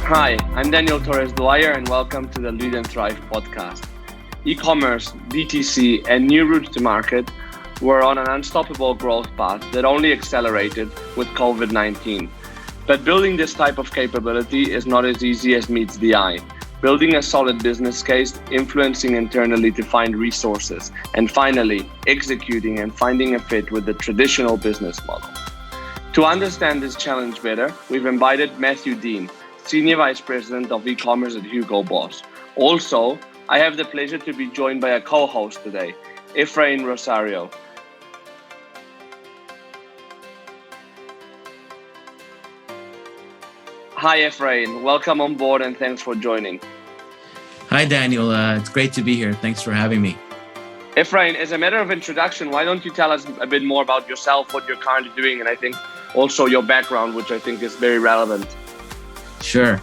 Hi, I'm Daniel Torres-Dwyer and welcome to the Lead and Thrive podcast. E-commerce, DTC, and new routes to market were on an unstoppable growth path that only accelerated with COVID-19. But building this type of capability is not as easy as meets the eye. Building a solid business case, influencing internally to find resources, and finally, executing and finding a fit with the traditional business model. To understand this challenge better, we've invited Matthew Dean, Senior Vice President of e-commerce at Hugo Boss. Also, I have the pleasure to be joined by a co-host today, Efrain Rosario. Hi, Efrain. Welcome on board and thanks for joining. Hi, Daniel. It's great to be here. Thanks for having me. Efrain, as a matter of introduction, why don't you tell us a bit more about yourself, what you're currently doing, and I think also your background, which I think is very relevant. Sure.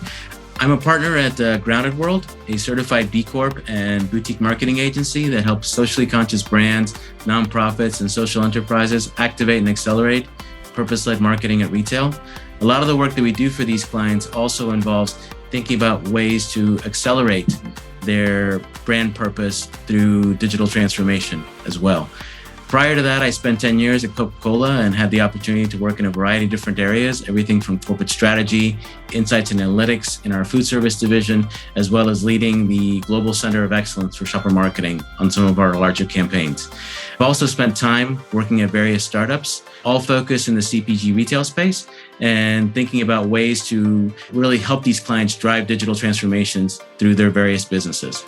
I'm a partner at Grounded.World, a certified B Corp and boutique marketing agency that helps socially conscious brands, nonprofits, and social enterprises activate and accelerate purpose-led marketing at retail. A lot of the work that we do for these clients also involves thinking about ways to accelerate their brand purpose through digital transformation as well. Prior to that, I spent 10 years at Coca-Cola and had the opportunity to work in a variety of different areas, everything from corporate strategy, insights and analytics in our food service division, as well as leading the Global Center of Excellence for shopper marketing on some of our larger campaigns. I've also spent time working at various startups, all focused in the CPG retail space, and thinking about ways to really help these clients drive digital transformations through their various businesses.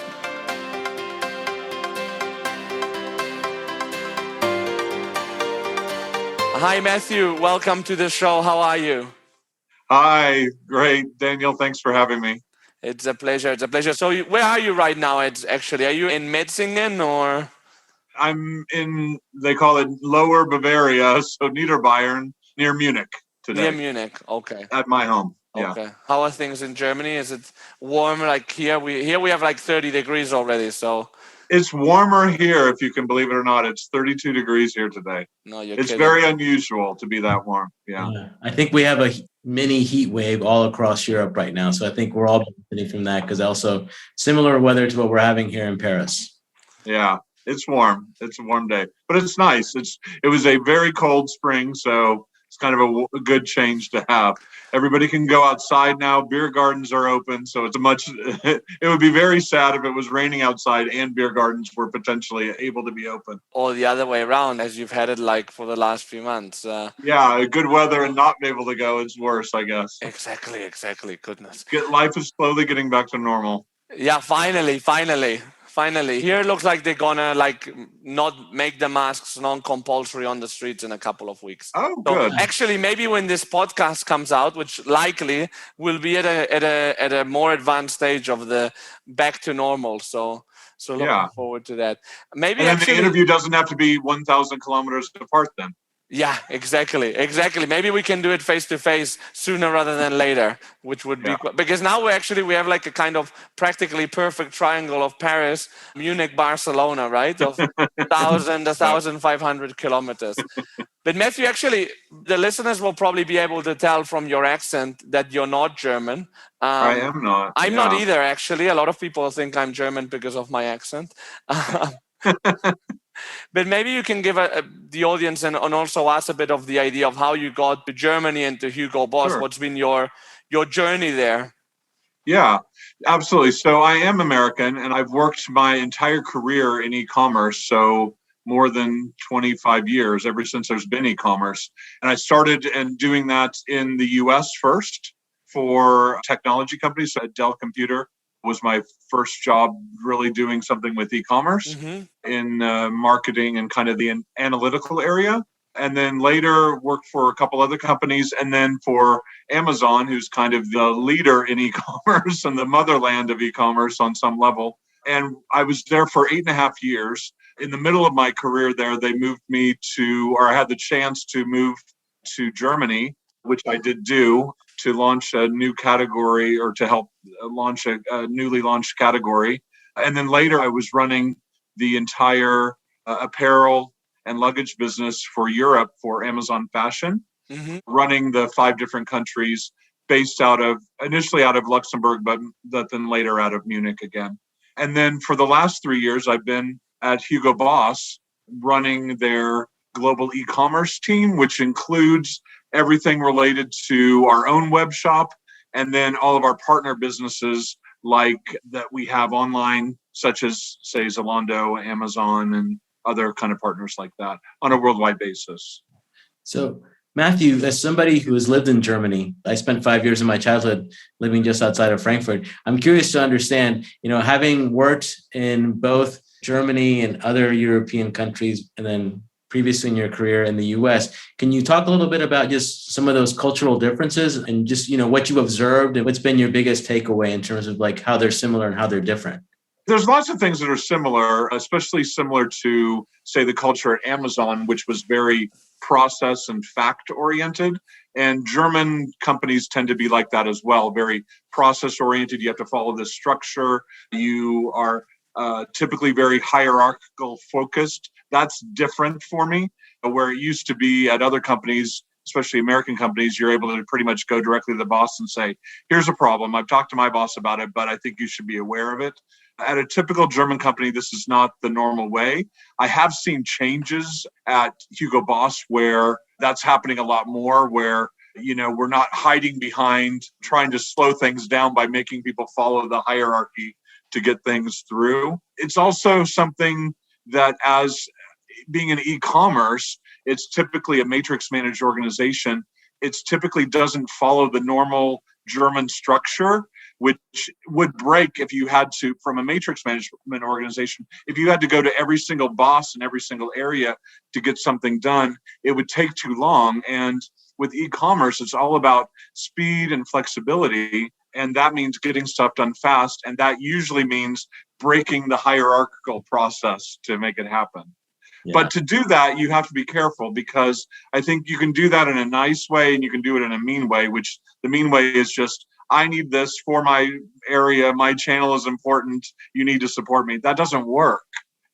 Hi, Matthew. Welcome to the show. How are you? Hi, great. Daniel, thanks for having me. It's a pleasure. So where are you right now? Are you in Metzingen or? I'm in, they call it Lower Bavaria, so Niederbayern, near Munich today. Near Munich, okay. At my home, yeah. Okay. How are things in Germany? Is it warm like here? We have like 30 degrees already, so. It's warmer here, if you can believe it or not. It's 32 degrees here today. No, you're It's kidding. Very unusual to be that warm, yeah. I think we have a mini heat wave all across Europe right now, so I think we're all benefiting from that because also similar weather to what we're having here in Paris. Yeah, it's warm. It's a warm day, but it's nice. It was a very cold spring, so it's kind of a good change to have. Everybody can go outside now. Beer gardens are open, so it would be very sad if it was raining outside and beer gardens were potentially able to be open. Or the other way around, as you've had it like for the last few months. Yeah, good weather and not be able to go is worse, I guess. Exactly. Goodness. Life is slowly getting back to normal. Yeah, finally. Here it looks like they're gonna not make the masks non-compulsory on the streets in a couple of weeks. Oh, good. So actually, maybe when this podcast comes out, which likely will be at a more advanced stage of the back to normal. So looking forward to that. Maybe and then the interview doesn't have to be 1,000 kilometers apart then. Yeah, exactly. Maybe we can do it face to face sooner rather than later, which would be because now we have like a kind of practically perfect triangle of Paris, Munich, Barcelona, right? Of 1,500 kilometers. But Matthew, actually, the listeners will probably be able to tell from your accent that you're not German. I am not. I'm not either, actually. A lot of people think I'm German because of my accent. But maybe you can give the audience and also us a bit of the idea of how you got to Germany and to Hugo Boss. Sure. What's been your journey there? Yeah, absolutely. So I am American and I've worked my entire career in e-commerce. So more than 25 years, ever since there's been e-commerce. And I started doing that in the US first for technology companies. So Dell Computer was my first job really doing something with e-commerce in marketing and kind of the analytical area. And then later worked for a couple other companies and then for Amazon, who's kind of the leader in e-commerce and the motherland of e-commerce on some level. And I was there for 8.5 years. In the middle of my career there, they moved me I had the chance to move to Germany, which I did do, to launch a new category or to help launch a newly launched category. And then later I was running the entire apparel and luggage business for Europe for Amazon Fashion, running the 5 different countries based initially out of Luxembourg, but then later out of Munich again. And then for the last 3 years, I've been at Hugo Boss running their global e-commerce team, which includes everything related to our own web shop and then all of our partner businesses like that we have online, such as, say, Zalando, Amazon, and other kind of partners like that on a worldwide basis. So, Matthew, as somebody who has lived in Germany, I spent 5 years of my childhood living just outside of Frankfurt. I'm curious to understand, having worked in both Germany and other European countries, and then previously in your career in the US, can you talk a little bit about just some of those cultural differences and just, what you observed and what's been your biggest takeaway in terms of like how they're similar and how they're different? There's lots of things that are similar, especially similar to, say, the culture at Amazon, which was very process and fact oriented. And German companies tend to be like that as well, very process oriented. You have to follow this structure. You are typically very hierarchical focused. That's different for me, where it used to be at other companies, especially American companies, you're able to pretty much go directly to the boss and say, here's a problem. I've talked to my boss about it, but I think you should be aware of it. At a typical German company, this is not the normal way. I have seen changes at Hugo Boss where that's happening a lot more, where we're not hiding behind trying to slow things down by making people follow the hierarchy to get things through. It's also something that, as being an e-commerce, it's typically a matrix managed organization. It typically doesn't follow the normal German structure, which would break if you had to, from a matrix management organization, if you had to go to every single boss in every single area to get something done, it would take too long. And with e-commerce, it's all about speed and flexibility. And that means getting stuff done fast. And that usually means breaking the hierarchical process to make it happen. Yeah. But to do that, you have to be careful, because I think you can do that in a nice way and you can do it in a mean way, which the mean way is just, I need this for my area. My channel is important. You need to support me. That doesn't work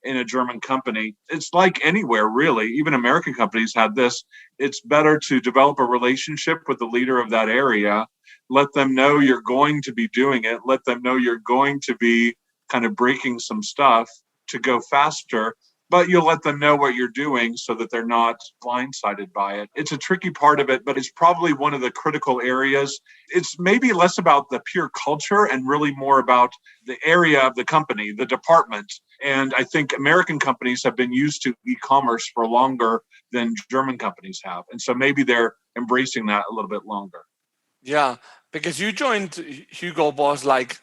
in a German company. It's like anywhere, really. Even American companies had this. It's better to develop a relationship with the leader of that area. Let them know you're going to be doing it. Let them know you're going to be kind of breaking some stuff to go faster. But you'll let them know what you're doing so that they're not blindsided by it. It's a tricky part of it, but it's probably one of the critical areas. It's maybe less about the pure culture and really more about the area of the company, the department. And I think American companies have been used to e-commerce for longer than German companies have. And so maybe they're embracing that a little bit longer. Yeah, because you joined Hugo Boss like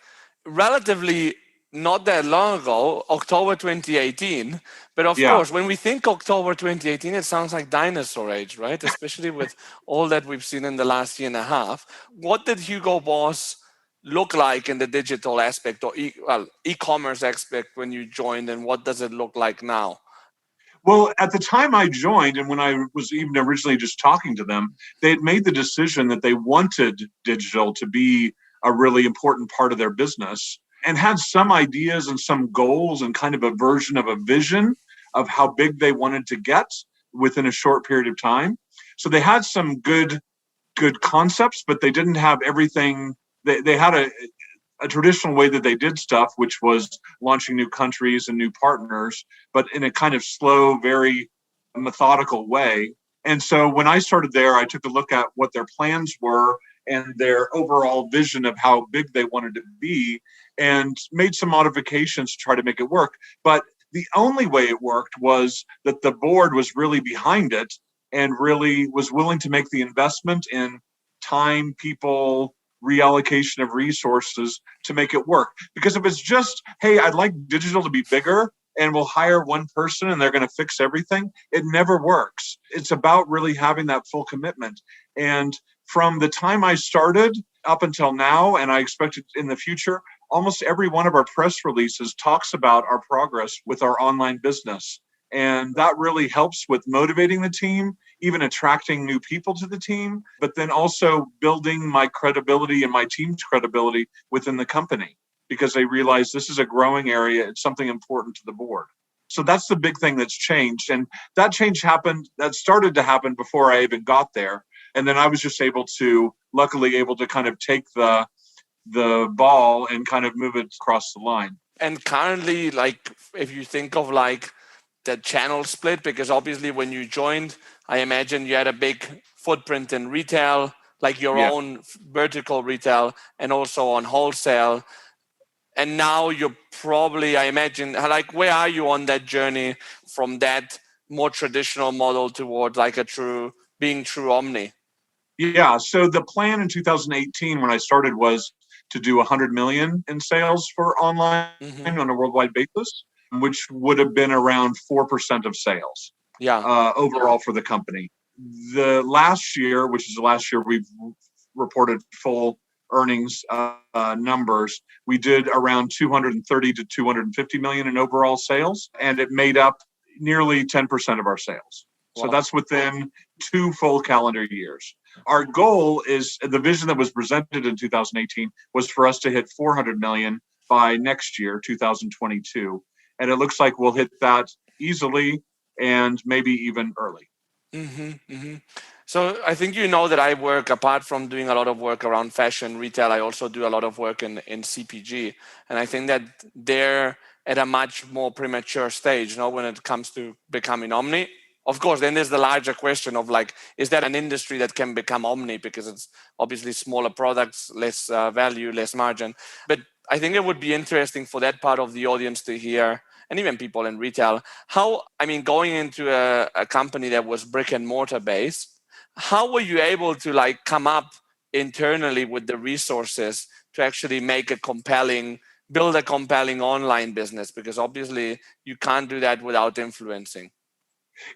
relatively not that long ago, October 2018. But of course, when we think October 2018, it sounds like dinosaur age, right? Especially with all that we've seen in the last year and a half. What did Hugo Boss look like in the digital aspect or e-commerce aspect when you joined, and what does it look like now? Well, at the time I joined, and when I was even originally just talking to them, they had made the decision that they wanted digital to be a really important part of their business, and had some ideas and some goals and kind of a version of a vision of how big they wanted to get within a short period of time. So they had some good concepts, but they didn't have everything. They had a traditional way that they did stuff, which was launching new countries and new partners, but in a kind of slow, very methodical way. And so when I started there, I took a look at what their plans were and their overall vision of how big they wanted to be, and made some modifications to try to make it work. But the only way it worked was that the board was really behind it and really was willing to make the investment in time, people, reallocation of resources to make it work. Because if it's just, hey, I'd like digital to be bigger and we'll hire one person and they're going to fix everything, it never works. It's about really having that full commitment. And from the time I started up until now, and I expect it in the future, almost every one of our press releases talks about our progress with our online business. And that really helps with motivating the team, even attracting new people to the team, but then also building my credibility and my team's credibility within the company, because they realize this is a growing area. It's something important to the board. So that's the big thing that's changed. And that change started to happen before I even got there. And then I was just able to luckily able to kind of take the ball and kind of move it across the line. And currently, like, if you think of like the channel split, because obviously when you joined, I imagine you had a big footprint in retail, like your own vertical retail, and also on wholesale. And now you're probably, I imagine, like, where are you on that journey from that more traditional model toward like being true omni? Yeah. So the plan in 2018 when I started was to do 100 million in sales for online on a worldwide basis, which would have been around 4% of sales overall for the company. The last year, which is the last year we've reported full earnings numbers, we did around 230 to 250 million in overall sales, and it made up nearly 10% of our sales. So that's within 2 full calendar years. Our goal is, the vision that was presented in 2018 was for us to hit 400 million by next year, 2022. And it looks like we'll hit that easily and maybe even early. So I think you know that I work, apart from doing a lot of work around fashion retail, I also do a lot of work in CPG. And I think that they're at a much more premature stage, when it comes to becoming omni. Of course, then there's the larger question of like, is that an industry that can become omni? Because it's obviously smaller products, less value, less margin. But I think it would be interesting for that part of the audience to hear, and even people in retail, going into a company that was brick and mortar based, how were you able to like come up internally with the resources to actually build a compelling online business? Because obviously you can't do that without influencing.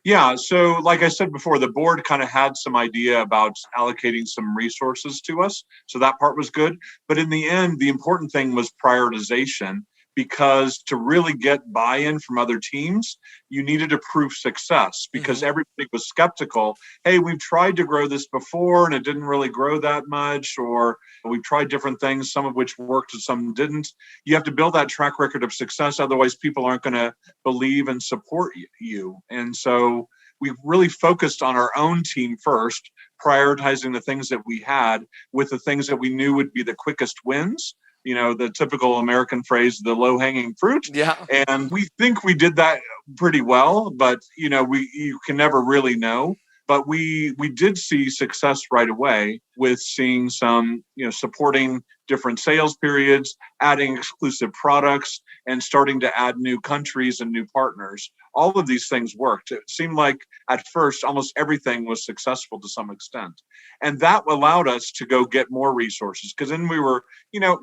Yeah, so like I said before, the board kind of had some idea about allocating some resources to us. So that part was good. But in the end, the important thing was prioritization, because to really get buy-in from other teams, you needed to prove success, because everybody was skeptical. Hey, we've tried to grow this before and it didn't really grow that much, or we've tried different things, some of which worked and some didn't. You have to build that track record of success. Otherwise, people aren't going to believe and support you. And so we really focused on our own team first, prioritizing the things that we had with the things that we knew would be the quickest wins. The typical American phrase, the low-hanging fruit. Yeah. And we think we did that pretty well, but you can never really know. But we did see success right away with seeing some, supporting different sales periods, adding exclusive products, and starting to add new countries and new partners. All of these things worked. It seemed like at first almost everything was successful to some extent. And that allowed us to go get more resources, because then we were,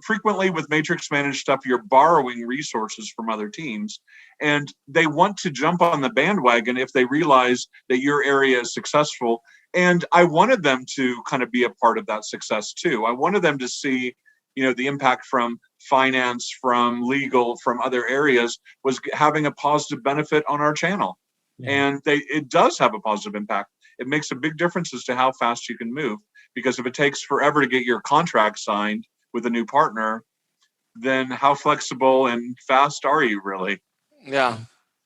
frequently with matrix managed stuff, you're borrowing resources from other teams, and they want to jump on the bandwagon if they realize that your area is successful. And I wanted them to kind of be a part of that success too. I wanted them to see, the impact from finance, from legal, from other areas was having a positive benefit on our channel. Yeah. And it does have a positive impact. It makes a big difference as to how fast you can move, because if it takes forever to get your contract signed with a new partner, then how flexible and fast are you really? Yeah.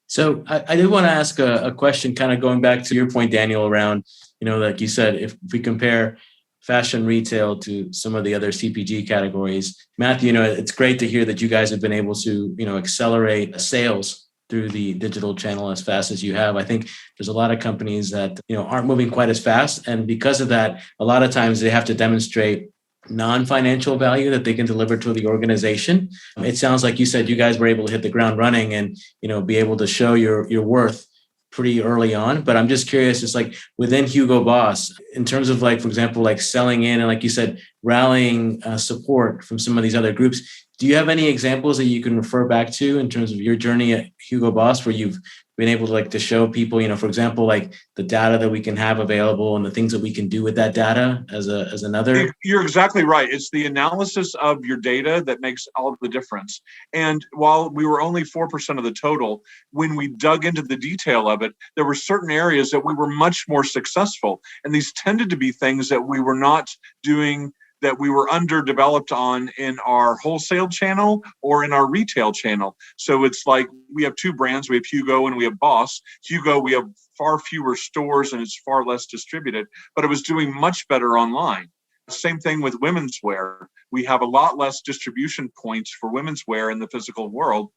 So I did want to ask a question, kind of going back to your point, Daniel, around, like you said, if we compare fashion retail to some of the other CPG categories, Matthew, it's great to hear that you guys have been able to, accelerate sales through the digital channel as fast as you have. I think there's a lot of companies that, aren't moving quite as fast. And because of that, a lot of times they have to demonstrate non-financial value that they can deliver to the organization. It sounds like you said you guys were able to hit the ground running and, be able to show your worth pretty early on. But I'm just curious, it's like within Hugo Boss, in terms of like, for example, like selling in and like you said, rallying support from some of these other groups. Do you have any examples that you can refer back to in terms of your journey at Hugo Boss, where you've been able to show people, for example, like the data that we can have available and the things that we can do with that data as another? You're exactly right. It's the analysis of your data that makes all of the difference. And while we were only 4% of the total, when we dug into the detail of it, there were certain areas that we were much more successful. And these tended to be things that we were not doing, that we were underdeveloped on in our wholesale channel or in our retail channel. So it's like we have 2 brands. We have Hugo and we have Boss. Hugo, we have far fewer stores and it's far less distributed, but it was doing much better online. Same thing with women's wear. We have a lot less distribution points for women's wear in the physical world,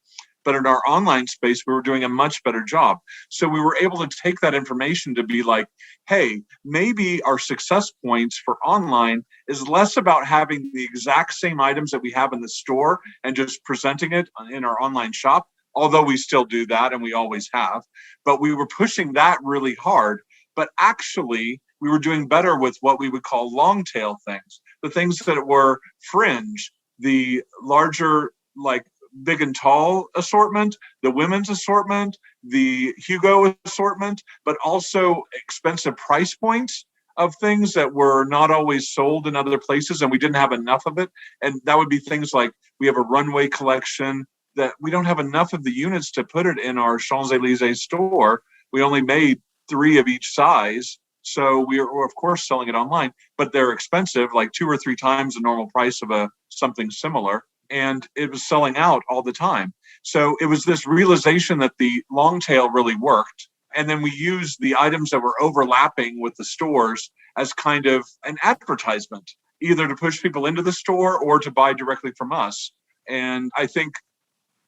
but in our online space, we were doing a much better job. So we were able to take that information to be like, hey, maybe our success points for online is less about having the exact same items that we have in the store and just presenting it in our online shop, although we still do that and we always have. But we were pushing that really hard. But actually, we were doing better with what we would call long tail things, the things that were fringe, the larger, like big and tall assortment, the women's assortment, the Hugo assortment, but also expensive price points of things that were not always sold in other places and we didn't have enough of it. And that would be things like we have a runway collection that we don't have enough of the units to put it in our Champs-Élysées store. We only made 3 of each size. So we're of course selling it online, but they're expensive, like 2 or 3 times the normal price of something similar. And it was selling out all the time. So it was this realization that the long tail really worked. And then we used the items that were overlapping with the stores as kind of an advertisement, either to push people into the store or to buy directly from us. And I think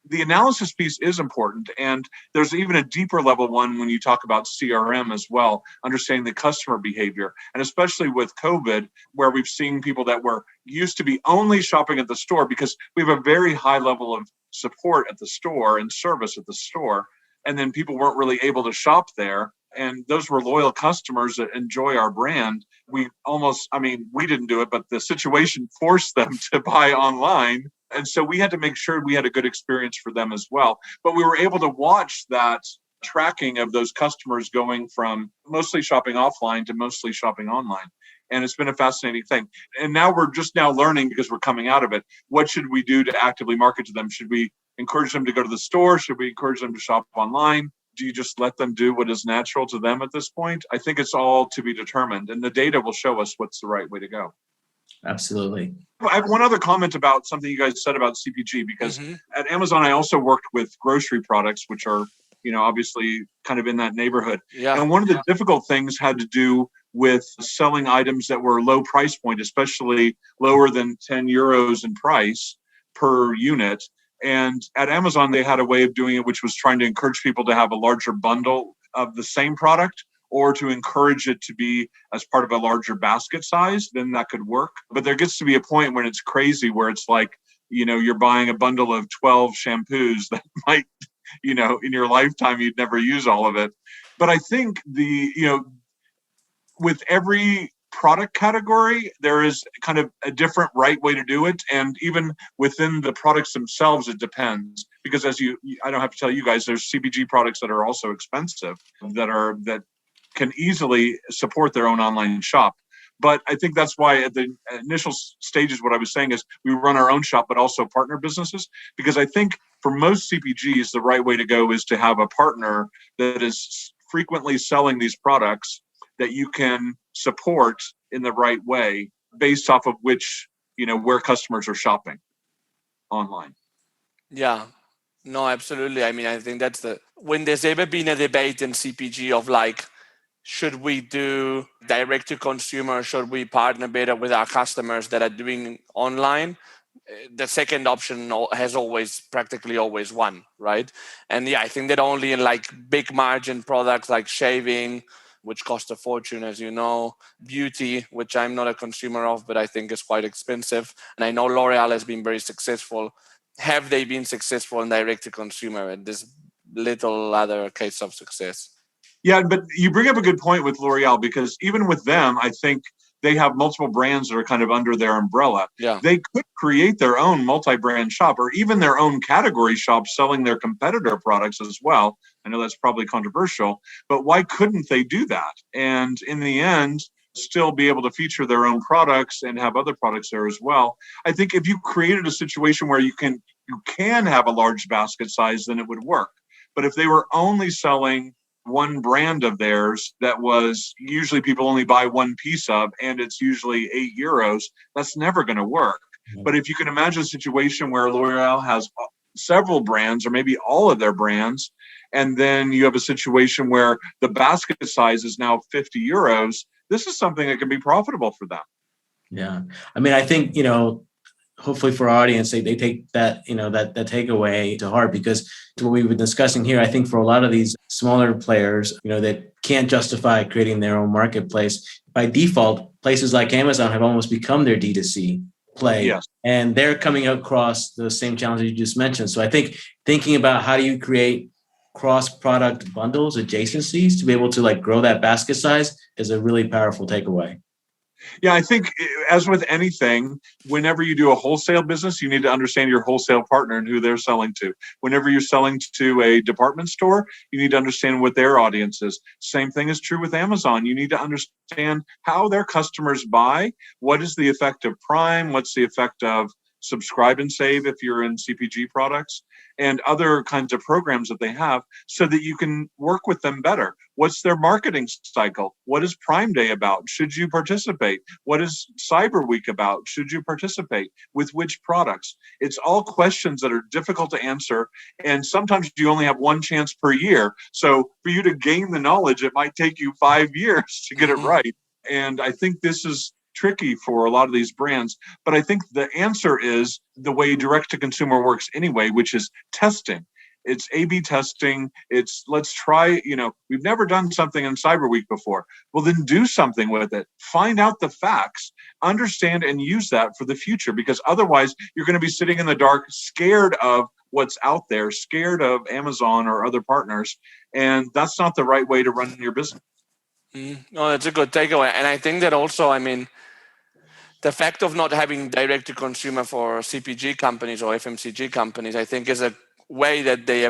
the analysis piece is important. And there's even a deeper level one when you talk about CRM as well, understanding the customer behavior. And especially with COVID, where we've seen people that were used to be only shopping at the store because we have a very high level of support at the store and service at the store. And then people weren't really able to shop there. And those were loyal customers that enjoy our brand. We didn't do it, but the situation forced them to buy online. And so we had to make sure we had a good experience for them as well. But we were able to watch that tracking of those customers going from mostly shopping offline to mostly shopping online. And it's been a fascinating thing. And now we're just now learning, because we're coming out of it, what should we do to actively market to them? Should we encourage them to go to the store? Should we encourage them to shop online? Do you just let them do what is natural to them at this point? I think it's all to be determined. And the data will show us what's the right way to go. Absolutely. I have one other comment about something you guys said about CPG, because at Amazon, I also worked with grocery products, which are, obviously kind of in that neighborhood. Yeah. And one of the difficult things had to do with selling items that were low price point, especially lower than 10 euros in price per unit. And at Amazon, they had a way of doing it, which was trying to encourage people to have a larger bundle of the same product, or to encourage it to be as part of a larger basket size. Then that could work. But there gets to be a point when it's crazy, where it's like, you're buying a bundle of 12 shampoos that might, in your lifetime, you'd never use all of it. But I think with every product category, there is kind of a different right way to do it. And even within the products themselves, it depends. Because I don't have to tell you guys, there's CPG products that are also expensive, that can easily support their own online shop. But I think that's why at the initial stages, what I was saying is we run our own shop, but also partner businesses. Because I think for most CPGs, the right way to go is to have a partner that is frequently selling these products that you can support in the right way, based off of which, where customers are shopping online. Yeah, no, absolutely. I mean, I think when there's ever been a debate in CPG of like, should we do direct to consumer? Should we partner better with our customers that are doing online? The second option has practically always won, right? And yeah, I think that only in like big margin products like shaving, which cost a fortune, as you know, beauty, which I'm not a consumer of, but I think is quite expensive. And I know L'Oreal has been very successful. Have they been successful in direct to consumer? And there's little other case of success. Yeah, but you bring up a good point with L'Oreal, because even with them, I think they have multiple brands that are kind of under their umbrella. Yeah. They could create their own multi-brand shop, or even their own category shop selling their competitor products as well. I know that's probably controversial, but why couldn't they do that? And in the end, still be able to feature their own products and have other products there as well. I think if you created a situation where you can have a large basket size, then it would work. But if they were only selling one brand of theirs that was usually people only buy one piece of, and it's usually €8, that's never going to work. Mm-hmm. But if you can imagine a situation where L'Oreal has several brands, or maybe all of their brands, and then you have a situation where the basket size is now €50, this is something that can be profitable for them. Yeah. I mean, I think, hopefully for our audience, they take that, that takeaway to heart, because to what we've been discussing here, I think for a lot of these smaller players, that can't justify creating their own marketplace, by default, places like Amazon have almost become their D2C play. Yes. And they're coming across the same challenges you just mentioned. So I think thinking about how do you create cross-product bundles, adjacencies to be able to like grow that basket size is a really powerful takeaway. Yeah, I think as with anything, whenever you do a wholesale business, you need to understand your wholesale partner and who they're selling to. Whenever you're selling to a department store, you need to understand what their audience is. Same thing is true with Amazon. You need to understand how their customers buy. What is the effect of Prime? What's the effect of Subscribe and Save if you're in CPG products, and other kinds of programs that they have, so that you can work with them better. What's their marketing cycle? What is Prime Day about? Should you participate? What is Cyber Week about? Should you participate? With which products? It's all questions that are difficult to answer, and sometimes you only have one chance per year. So for you to gain the knowledge, it might take you 5 years to get it right. And I think this is tricky for a lot of these brands. But I think the answer is the way direct to consumer works anyway, which is testing. It's A/B testing. It's let's try, we've never done something in Cyber Week before. Well, then do something with it. Find out the facts, understand and use that for the future, because otherwise you're going to be sitting in the dark, scared of what's out there, scared of Amazon or other partners. And that's not the right way to run your business. No, that's a good takeaway. And I think that also, the fact of not having direct to consumer for CPG companies or FMCG companies, I think is a way that they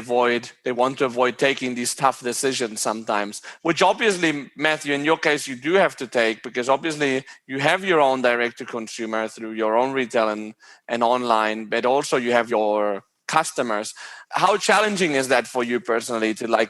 want to avoid taking these tough decisions sometimes, which obviously, Matthew, in your case, you do have to take, because obviously you have your own direct to consumer through your own retail and online, but also you have your customers. How challenging is that for you personally to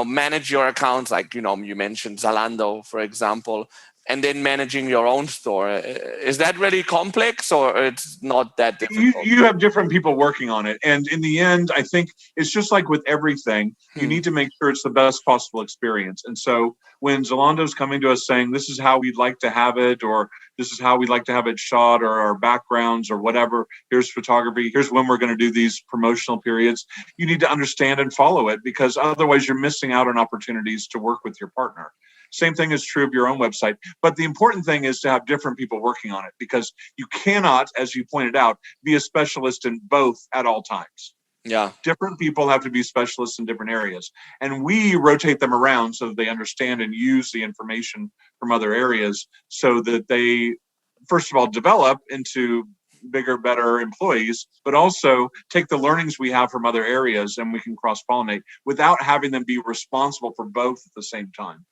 manage your accounts? You mentioned Zalando, for example, and then managing your own store. Is that really complex, or it's not that difficult? You have different people working on it. And in the end, I think it's just like with everything, you need to make sure it's the best possible experience. And so when Zalando's coming to us saying, this is how we'd like to have it, or this is how we'd like to have it shot, or our backgrounds, or whatever, here's photography, here's when we're going to do these promotional periods, you need to understand and follow it, because otherwise you're missing out on opportunities to work with your partner. Same thing is true of your own website. But the important thing is to have different people working on it, because you cannot, as you pointed out, be a specialist in both at all times. Yeah. Different people have to be specialists in different areas. And we rotate them around so that they understand and use the information from other areas, so that they, first of all, develop into bigger, better employees, but also take the learnings we have from other areas and we can cross-pollinate without having them be responsible for both at the same time.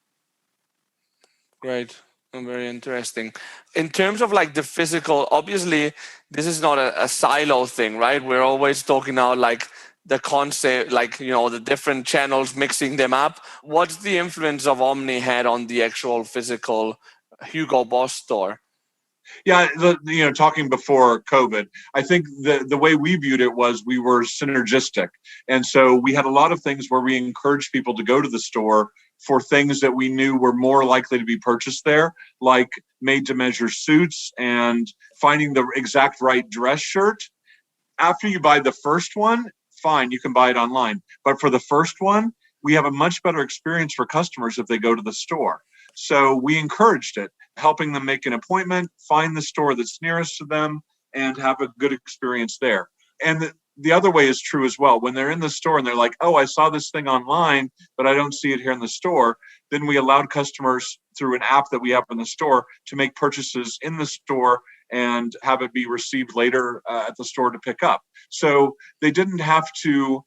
Great. Very interesting. In terms of the physical, obviously, this is not a silo thing, right? We're always talking now the concept, the different channels, mixing them up. What's the influence of Omni had on the actual physical Hugo Boss store? Yeah, talking before COVID, I think the way we viewed it was we were synergistic. And so we had a lot of things where we encouraged people to go to the store for things that we knew were more likely to be purchased there, like made-to-measure suits and finding the exact right dress shirt. After you buy the first one, fine, you can buy it online. But for the first one, we have a much better experience for customers if they go to the store. So we encouraged it, helping them make an appointment, find the store that's nearest to them, and have a good experience there. And the other way is true as well. When they're in the store and they're like, oh, I saw this thing online, but I don't see it here in the store, then we allowed customers through an app that we have in the store to make purchases in the store and have it be received later at the store to pick up. So they didn't have to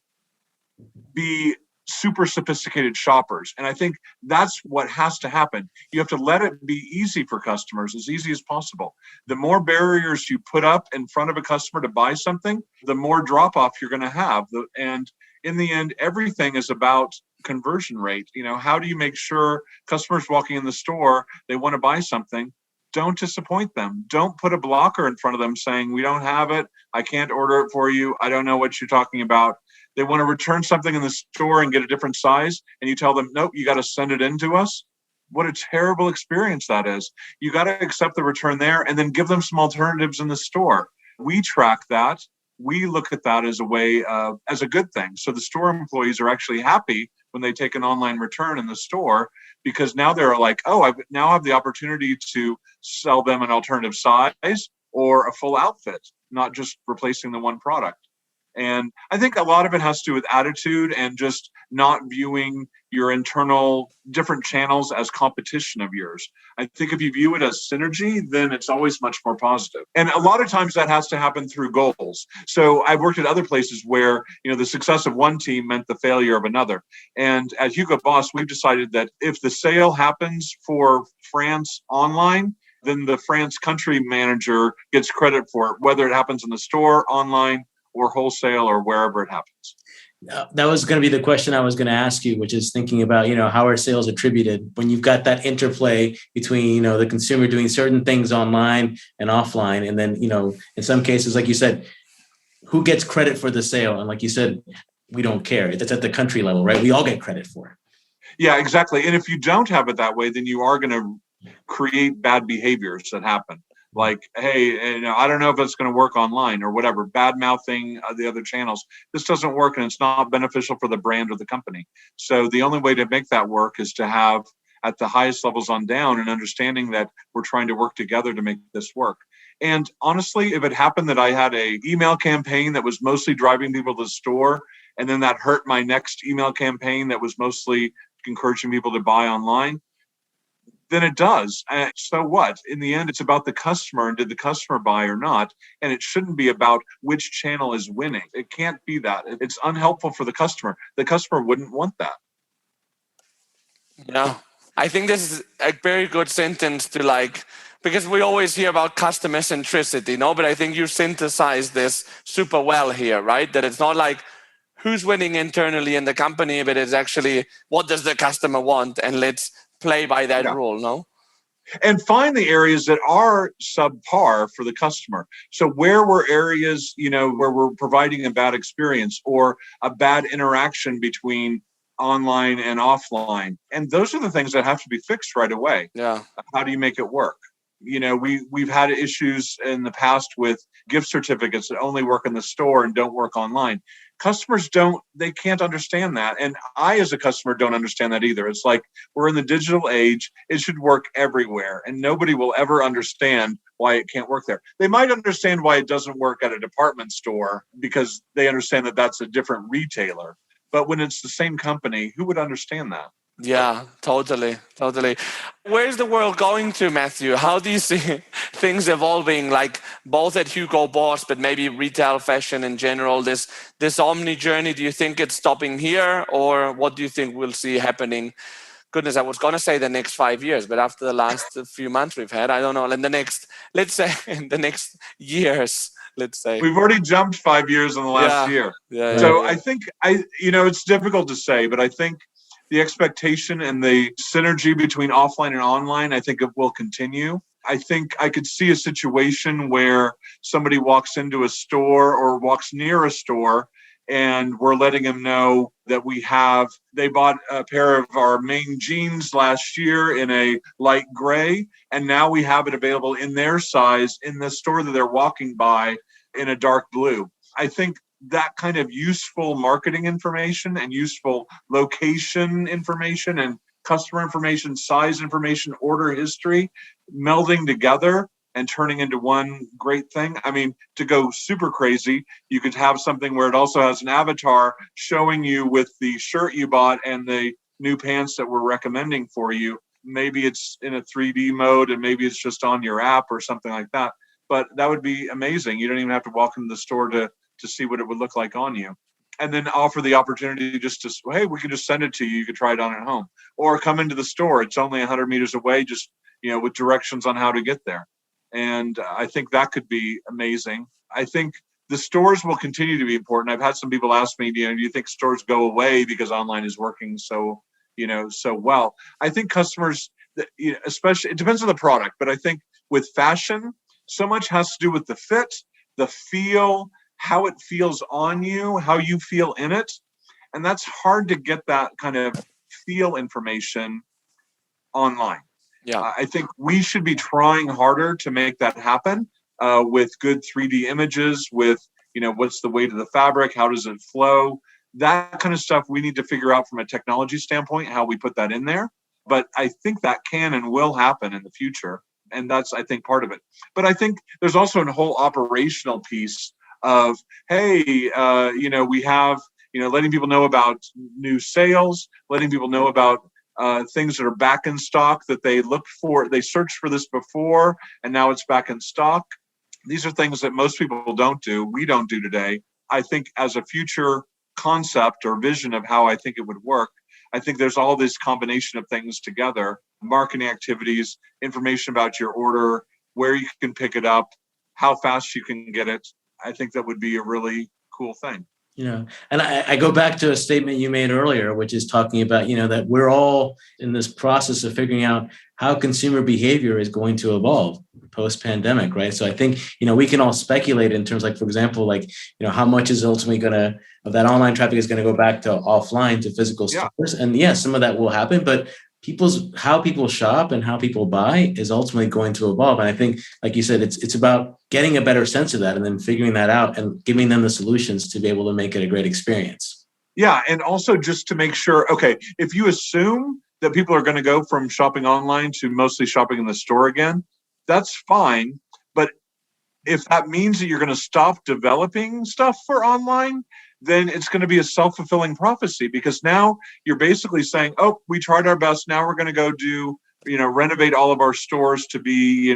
be super sophisticated shoppers. And I think that's what has to happen. You have to let it be easy for customers, as easy as possible. The more barriers you put up in front of a customer to buy something, the more drop-off you're going to have. And in the end, everything is about conversion rate. How do you make sure customers walking in the store, they want to buy something? Don't disappoint them. Don't put a blocker in front of them saying, we don't have it, I can't order it for you, I don't know what you're talking about. They want to return something in the store and get a different size, and you tell them, nope, you got to send it in to us. what a terrible experience that is. You got to accept the return there and then give them some alternatives in the store. We track that. We look at that as a way as a good thing. So the store employees are actually happy when they take an online return in the store, because now they're like, oh, I now have the opportunity to sell them an alternative size or a full outfit, not just replacing the one product. And I think a lot of it has to do with attitude and just not viewing your internal different channels as competition of yours. I think if you view it as synergy, then it's always much more positive. And a lot of times that has to happen through goals. So I've worked at other places where, the success of one team meant the failure of another. And at Hugo Boss, we've decided that if the sale happens for France online, then the France country manager gets credit for it, whether it happens in the store, online, or wholesale, or wherever it happens. That was going to be the question I was going to ask you, which is thinking about, how are sales attributed when you've got that interplay between, the consumer doing certain things online and offline. And then, in some cases, like you said, who gets credit for the sale? And like you said, we don't care. That's at the country level, right? We all get credit for it. Yeah, exactly. And if you don't have it that way, then you are going to create bad behaviors that happen. Like, hey, I don't know if it's going to work online or whatever, bad mouthing the other channels. This doesn't work, and it's not beneficial for the brand or the company. So the only way to make that work is to have at the highest levels on down and understanding that we're trying to work together to make this work. And honestly, if it happened that I had a email campaign that was mostly driving people to the store, and then that hurt my next email campaign that was mostly encouraging people to buy online, then it does. So what? In the end, it's about the customer and did the customer buy or not? And it shouldn't be about which channel is winning. It can't be that. It's unhelpful for the customer. The customer wouldn't want that. Yeah. I think this is a very good sentence to because we always hear about customer centricity, but I think you synthesize this super well here, right? That it's not like who's winning internally in the company, but it's actually what does the customer want, and let's play by that rule, no? And find the areas that are subpar for the customer. So where were areas, where we're providing a bad experience or a bad interaction between online and offline? And those are the things that have to be fixed right away. Yeah. How do you make it work? We've had issues in the past with gift certificates that only work in the store and don't work online. Customers they can't understand that. And I, as a customer, don't understand that either. It's like we're in the digital age. It should work everywhere. And nobody will ever understand why it can't work there. They might understand why it doesn't work at a department store because they understand that that's a different retailer. But when it's the same company, who would understand that? Yeah, totally. Where's the world going to, Matthew? How do you see things evolving, both at Hugo Boss, but maybe retail fashion in general? This omni journey, do you think it's stopping here, or what do you think we'll see happening? Goodness, I was going to say the next 5 years, but after the last few months we've had, I don't know, in the next years, let's say. We've already jumped 5 years in the last year. Yeah. So I think it's difficult to say, but I think the expectation and the synergy between offline and online, I think it will continue. I think I could see a situation where somebody walks into a store or walks near a store and we're letting them know that they bought a pair of our main jeans last year in a light gray, and now we have it available in their size in the store that they're walking by in a dark blue. I think that kind of useful marketing information and useful location information and customer information, size information, order history, melding together and turning into one great thing. I mean, to go super crazy, you could have something where it also has an avatar showing you with the shirt you bought and the new pants that we're recommending for you. Maybe it's in a 3D mode and maybe it's just on your app or something like that. But that would be amazing. You don't even have to walk into the store to see what it would look like on you. And then offer the opportunity hey, we can just send it to you. You can try it on at home. Or come into the store. It's only 100 meters away, just, with directions on how to get there. And I think that could be amazing. I think the stores will continue to be important. I've had some people ask me, do you think stores go away because online is working so well? I think customers, especially, it depends on the product, but I think with fashion, so much has to do with the fit, the feel, how it feels on you, how you feel in it. And that's hard to get that kind of feel information online. Yeah. I think we should be trying harder to make that happen with good 3D images, with, what's the weight of the fabric, how does it flow, that kind of stuff we need to figure out from a technology standpoint, how we put that in there. But I think that can and will happen in the future. And that's, I think, part of it. But I think there's also a whole operational piece of, hey, we have, letting people know about new sales, letting people know about things that are back in stock that they looked for, they searched for this before, and now it's back in stock. These are things that most people don't do. We don't do today. I think as a future concept or vision of how I think it would work, I think there's all this combination of things together, marketing activities, information about your order, where you can pick it up, how fast you can get it. I think that would be a really cool thing. And I go back to a statement you made earlier, which is talking about, that we're all in this process of figuring out how consumer behavior is going to evolve post-pandemic, right? So I think, we can all speculate in terms like, for example, how much is ultimately of that online traffic is going to go back to offline, to physical stores. And some of that will happen, but how people shop and how people buy is ultimately going to evolve. And I think, like you said, it's about getting a better sense of that and then figuring that out and giving them the solutions to be able to make it a great experience. Yeah. And also just to make sure, okay, if you assume that people are going to go from shopping online to mostly shopping in the store again, that's fine. But if that means that you're going to stop developing stuff for online, then it's going to be a self-fulfilling prophecy, because now you're basically saying, oh, we tried our best. Now we're going to go do, renovate all of our stores to be,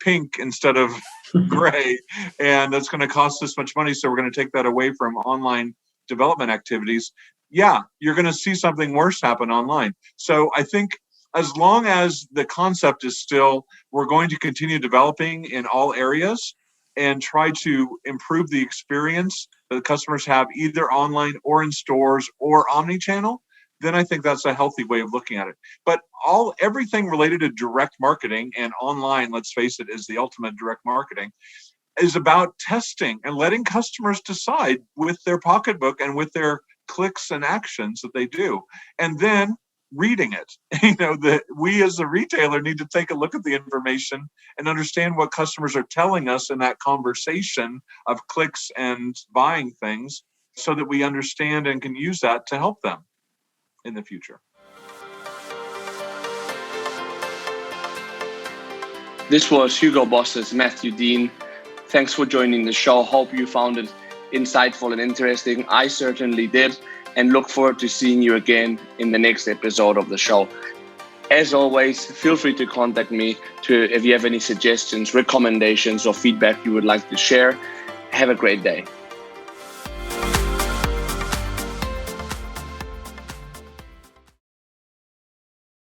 pink instead of gray. And that's going to cost this much money. So we're going to take that away from online development activities. Yeah, you're going to see something worse happen online. So I think as long as the concept is still, we're going to continue developing in all areas and try to improve the experience that customers have either online or in stores or omnichannel, then I think that's a healthy way of looking at it. But everything related to direct marketing, and online, let's face it, is the ultimate direct marketing, is about testing and letting customers decide with their pocketbook and with their clicks and actions that they do. And then reading it. We as a retailer need to take a look at the information and understand what customers are telling us in that conversation of clicks and buying things, so that we understand and can use that to help them in the future. This was Hugo Boss's Matthew Dean. Thanks for joining the show. Hope you found it insightful and interesting. I certainly did, and look forward to seeing you again in the next episode of the show. As always, feel free to contact me if you have any suggestions, recommendations, or feedback you would like to share. Have a great day.